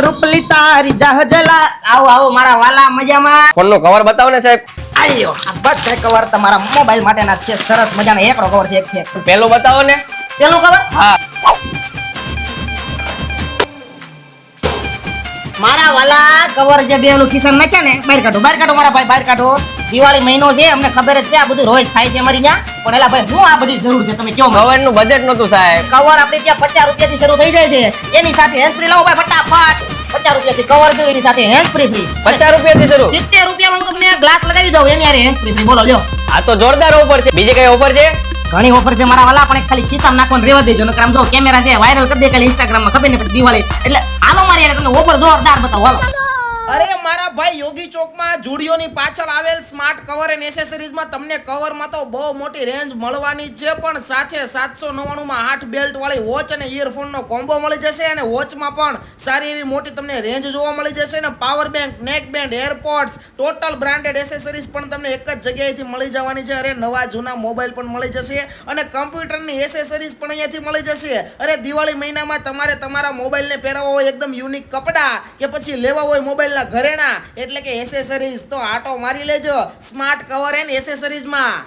રૂપલી તારી જહજલા આવો આવો મારા વાલા મજામાં ફોન નો કવર બતાવો ને સાહેબ. આયો આ બધા કવર તમારા મોબાઈલ માટેના છે સરસ મજાનો એકડો કવર છે એક પેલો બતાવો ને. પેલું કવર હા મારા વાલા કવર જે બે ઓલું ખિસ્સામાં નાખ્યા ને બહાર કાઢો મારા ભાઈ બહાર કાઢો દિવાળી મહિનો છે અમને ખબર જ છે આ બધું રોજ થાય છે અમારી ત્યાં પણ એલા ભાઈ હું આ બધી જરૂર છે તમે કયો કવર નું બજેટ નતું સાહેબ. કવર આપણે ત્યાં 50 રૂપિયાથી શરૂ થઈ જાય છે એની સાથે હેન્ડ ફ્રી લાવો ભાઈ ફટાફટ 50 રૂપિયાથી કવર છે એની સાથે હેન્ડ ફ્રી 50 રૂપિયાથી શરૂ. 70 રૂપિયામાં હું તમને ગ્લાસ લગાવી દઉં એની હારે હેન્ડ ફ્રી બોલો લ્યો આ તો જોરદાર ઓફર છે. બીજી કઈ ઓફર છે? ઘણી ઓફર છે મારા વાલા પણ એક ખાલી ખિસ્સામાં નાખવાનું રેવા દેજો નકર આમ જો કેમેરા છે વાયરલ કરી દે ખાલી ઇન્સ્ટાગ્રામ માં ખબર ને પછી દિવાળી એટલે હાલો મારી યાર તમને ઓફર જોરદાર બતાવો હાલો. અરે મારા ભાઈ યોગી ચોકમાં જુડિયોની પાછળ આવેલ સ્માર્ટ કવર એન્ડ એસેસરીઝમાં તમને કવરમાં તો બહુ મોટી રેન્જ મળવાની છે પણ સાથે 799 માં 8 બેલ્ટ વાળી વોચ અને ઇયરફોન નો કોમ્બો મળી જશે અને વોચમાં પણ સારી એવી મોટી તમને રેન્જ જોવા મળી જશે અને પાવર બેંક નેક બેન્ડ એરપોડ્સ ટોટલ બ્રાન્ડેડ એસેસરીઝ પણ તમને એક જ જગ્યાએથી મળી જવાની છે. અરે નવા જૂના મોબાઈલ પણ મળી જશે અને કમ્પ્યુટરની એસેસરીઝ પણ અહીંયાથી મળી જશે. અરે દિવાળી મહિનામાં તમારે તમારા મોબાઈલને પહેરાવવા હોય એકદમ યુનિક કપડાં કે પછી લેવા હોય મોબાઈલ ઘરેણા એટલે કે એસેસરીઝ તો આટો મારી લેજો સ્માર્ટ કવર એન્ડ એસેસરીઝ માં.